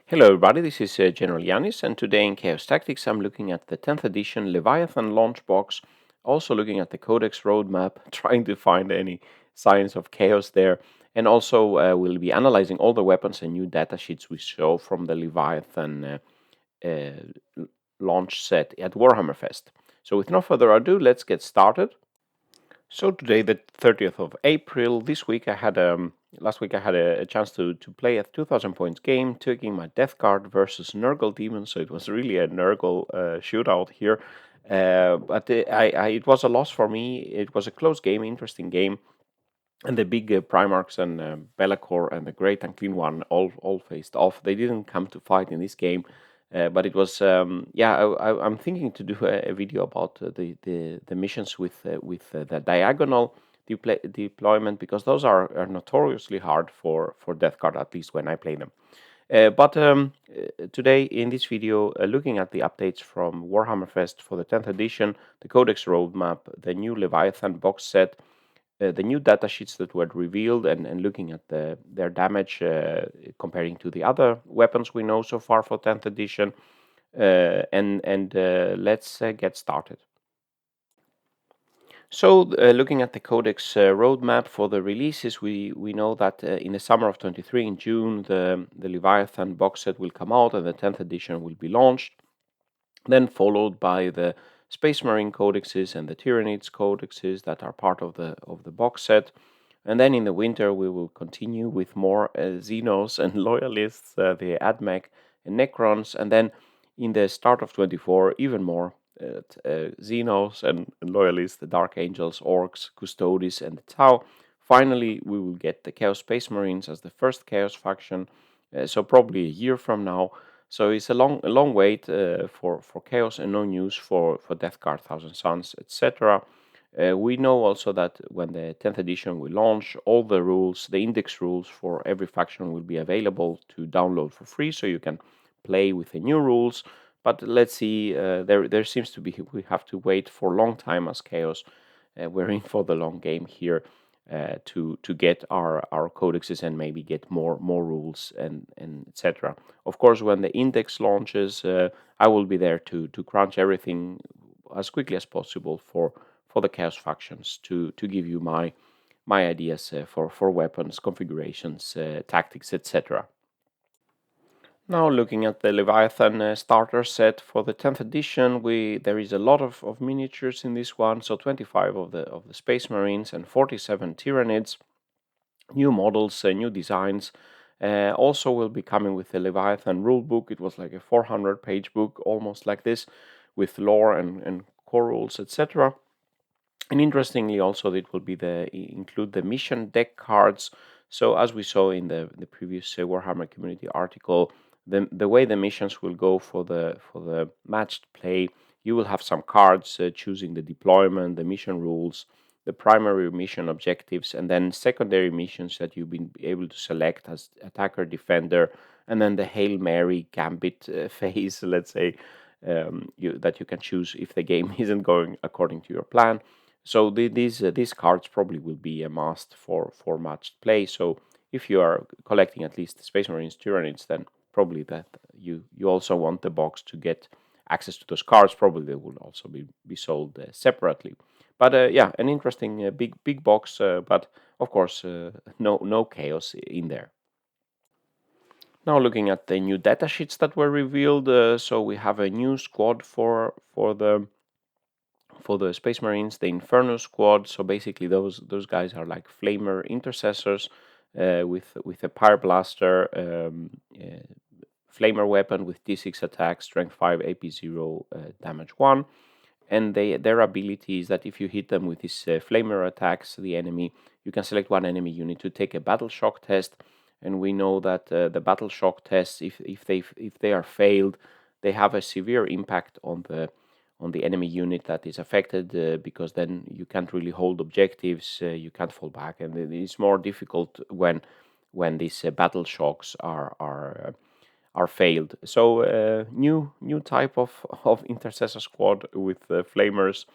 Hello everybody, this is GeneralJannis, and today in Chaos Tactics I'm looking at the 10th edition Leviathan launch box, also looking at the Codex roadmap, trying to find any signs of chaos there, and also we'll be analyzing all the weapons and new datasheets we show from the Leviathan launch set at Warhammer Fest. So with no further ado, let's get started. So today, the 30th of April, this week I had last week I had a chance to play a 2000 points game, taking my Death Guard versus Nurgle Demon. So it was really a Nurgle shootout here, but it was a loss for me. It was a close game, interesting game, and the big Primarchs and Be'lakor and the Great and Clean One all faced off. They didn't come to fight in this game. But it was, I'm thinking to do a video about the missions with the diagonal deployment, because those are notoriously hard for Death Guard, at least when I play them. But today in this video, looking at the updates from Warhammer Fest for the 10th edition, the Codex roadmap, the new Leviathan box set, the new datasheets that were revealed, and looking at their damage comparing to the other weapons we know so far for 10th edition. Let's get started. So looking at the Codex roadmap for the releases, we know that in the summer of 23, in June, the Leviathan box set will come out and the 10th edition will be launched, then followed by the Space Marine codexes and the Tyranids codexes that are part of the box set. And then in the winter we will continue with more Xenos and Loyalists, the AdMech and Necrons, and then in the start of 24 even more Xenos and Loyalists, the Dark Angels, Orcs, Custodes, and the Tau. Finally, we will get the Chaos Space Marines as the first Chaos faction, so probably a year from now. So it's a long wait for Chaos, and no news for Death Guard, Thousand Suns, etc. We know also that when the 10th edition will launch, all the rules, the index rules for every faction will be available to download for free, so you can play with the new rules. But let's see, there seems to be, we have to wait for a long time as Chaos. We're in for the long game here to get our codexes and maybe get more rules and etc. Of course, when the index launches, I will be there to crunch everything as quickly as possible for the Chaos factions to give you my ideas for weapons, configurations, tactics, etc. Now looking at the Leviathan starter set for the 10th edition, there is a lot of miniatures in this one, so 25 of the Space Marines and 47 Tyranids, new models, new designs. Also will be coming with the Leviathan rulebook. It was like a 400-page book, almost like this, with lore and core rules, etc. And interestingly, also it will be include the mission deck cards. So as we saw in the previous Warhammer community article, the way the missions will go for the matched play, you will have some cards choosing the deployment, the mission rules, the primary mission objectives, and then secondary missions that you've been able to select as attacker, defender, and then the Hail Mary gambit phase, let's say, that you can choose if the game isn't going according to your plan. So these cards probably will be a must for matched play. So if you are collecting at least Space Marines, Tyranids, then probably that you also want the box to get access to those cards. Probably they will also be sold separately. But yeah, an interesting big box. But of course, no chaos in there. Now looking at the new datasheets that were revealed, so we have a new squad for the Space Marines, the Inferno squad. So basically, those guys are like flamer intercessors with a Pyre-Blaster, flamer weapon with D6 attack, strength 5, AP 0, damage 1. And their ability is that if you hit them with these flamer attacks, the enemy, you can select one enemy unit to take a battle shock test. And we know that the battle shock tests, if they are failed, they have a severe impact on the enemy unit that is affected, because then you can't really hold objectives, you can't fall back, and it's more difficult when these battle shocks are failed. So new type of intercessor squad with flamers.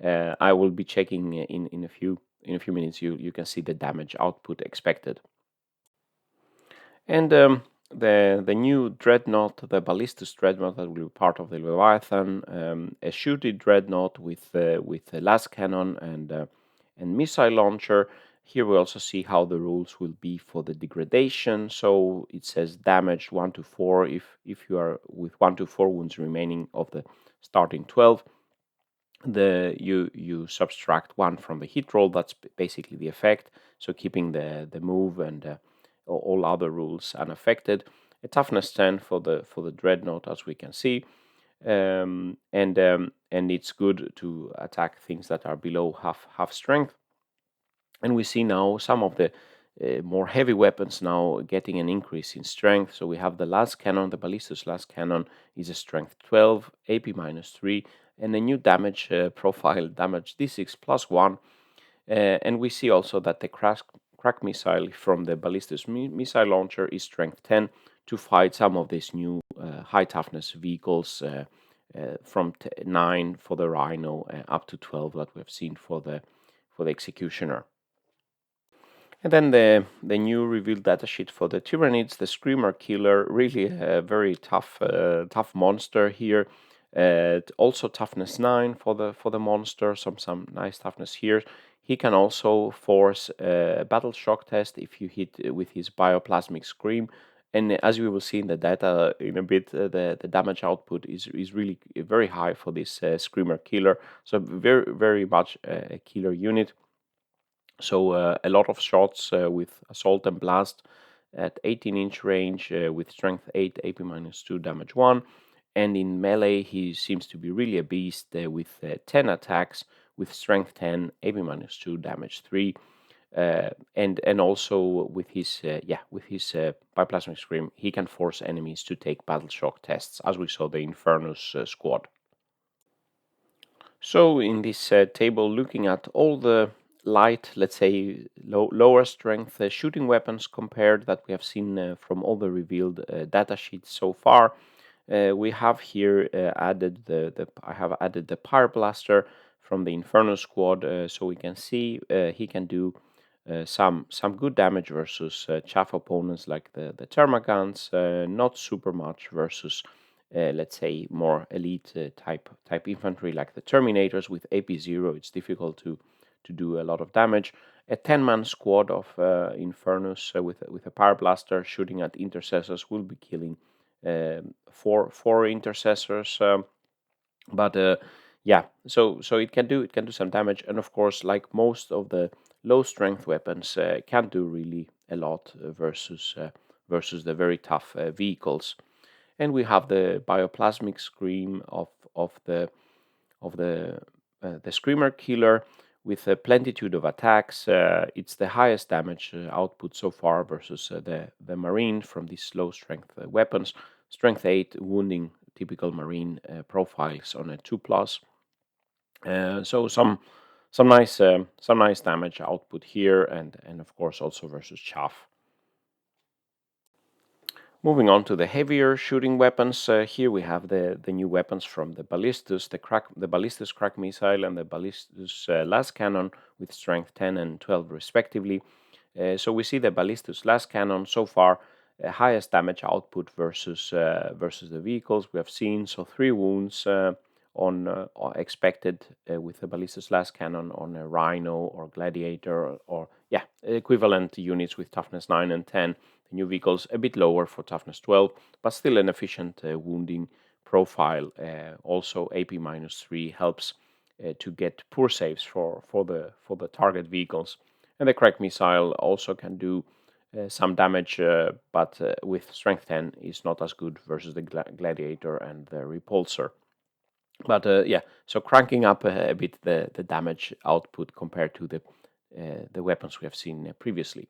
I will be checking in a few minutes. You can see the damage output expected. And the new dreadnought, the ballistus dreadnought that will be part of the Leviathan, a shooting dreadnought with a las cannon and missile launcher. Here we also see how the rules will be for the degradation. So it says damage 1 to 4 if you are with 1 to 4 wounds remaining of the starting 12. You subtract 1 from the hit roll. That's basically the effect. So keeping the move and all other rules unaffected. A toughness 10 for the dreadnought, as we can see, and it's good to attack things that are below half strength. And we see now some of the more heavy weapons now getting an increase in strength. So we have the las cannon, the ballistus las cannon is a strength 12, AP -3, and a new damage profile, damage d6 +1. And we see also that the crack missile from the ballistus missile launcher is strength 10 to fight some of these new high toughness vehicles from 9 for the Rhino up to 12 that we've seen for the Executioner. And then the new revealed datasheet for the Tyranids, the Screamer Killer, really a very tough monster here. Also toughness 9 for the monster, some nice toughness here. He can also force a battle shock test if you hit with his bioplasmic scream. And as we will see in the data in a bit, the damage output is really very high for this Screamer Killer. So very much a killer unit. So a lot of shots with assault and blast at 18-inch range with strength 8, AP -2, damage 1. And in melee, he seems to be really a beast with 10 attacks with strength 10, AP -2, damage 3. And also with his bioplasmic scream, he can force enemies to take battle shock tests, as we saw the Infernus squad. So in this table, looking at all the light, let's say lower strength shooting weapons compared that we have seen from all the revealed data sheets so far, we have here added I have added the Pyre Blaster from the Inferno squad, so we can see he can do some good damage versus chaff opponents like the Termagants, not super much versus let's say more elite type infantry like the Terminators with AP0. It's difficult to do a lot of damage. A 10-man squad of Infernus with a Pyre Blaster shooting at intercessors will be killing four intercessors. But yeah, so it can do some damage, and of course, like most of the low strength weapons, can do really a lot versus the very tough vehicles. And we have the bioplasmic scream of the Screamer Killer with a plenitude of attacks. It's the highest damage output so far versus the Marine from these low strength weapons. Strength 8, wounding typical Marine profiles on a 2+. So some nice damage output here, and of course also versus chaff. Moving on to the heavier shooting weapons, here we have the new weapons from the ballistus, the ballistus crack missile and the ballistus las cannon with strength 10 and 12 respectively. So we see the ballistus las cannon so far highest damage output versus the vehicles we have seen. So 3 wounds on expected with the ballistus las cannon on a Rhino or Gladiator or equivalent units with toughness 9 and 10. The new vehicles a bit lower for toughness 12, but still an efficient wounding profile. Also AP -3 helps to get poor saves for the target vehicles. And the crack missile also can do some damage, but with strength 10 is not as good versus the Gladiator and the Repulsor. But so cranking up a bit the damage output compared to the weapons we have seen previously.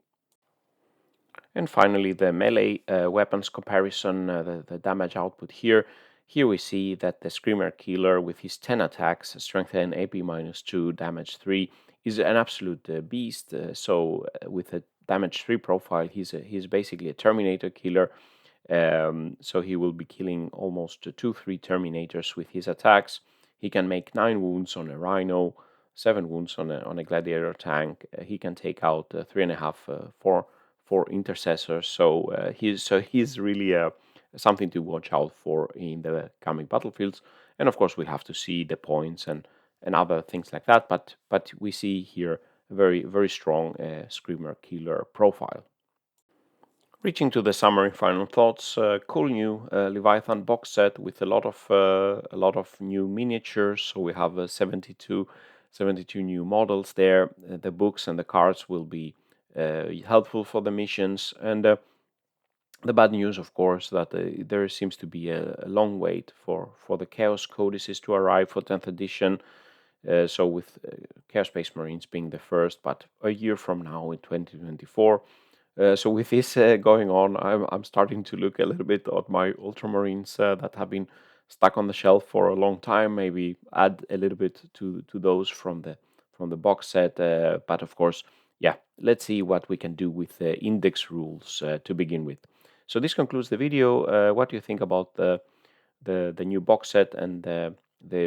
And finally, the melee weapons comparison, the damage output here. Here we see that the Screamer Killer with his 10 attacks, strength 10, AP -2, damage 3, is an absolute beast. So with a damage 3 profile, he's basically a Terminator killer. So he will be killing almost 2-3 Terminators with his attacks. He can make 9 wounds on a Rhino, 7 wounds on a Gladiator tank. He can take out 3.5, for intercessors. So he's really something to watch out for in the coming battlefields. And of course, we have to see the points and other things like that. But we see here a very strong screamer killer profile. Reaching to the summary final thoughts, cool new Leviathan box set with a lot of new miniatures. So we have 72 new models there. The books and the cards will be helpful for the missions. And the bad news, of course, that there seems to be a long wait for the Chaos Codices to arrive for 10th edition. So with Chaos Space Marines being the first, but a year from now in 2024. So with this going on, I'm starting to look a little bit at my Ultramarines that have been stuck on the shelf for a long time. Maybe add a little bit to those from the box set. But of course, yeah, let's see what we can do with the index rules to begin with. So this concludes the video. What do you think about the new box set and the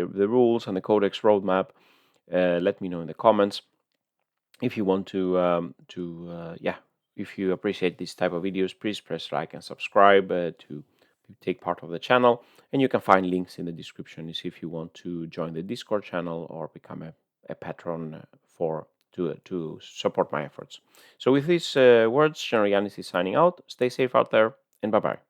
rules and the Codex roadmap? Let me know in the comments. If you want to if you appreciate this type of videos, please press like and subscribe to take part of the channel. And you can find links in the description if you want to join the Discord channel or become a patron to support my efforts. So with these words, GeneralJannis is signing out. Stay safe out there, and bye bye.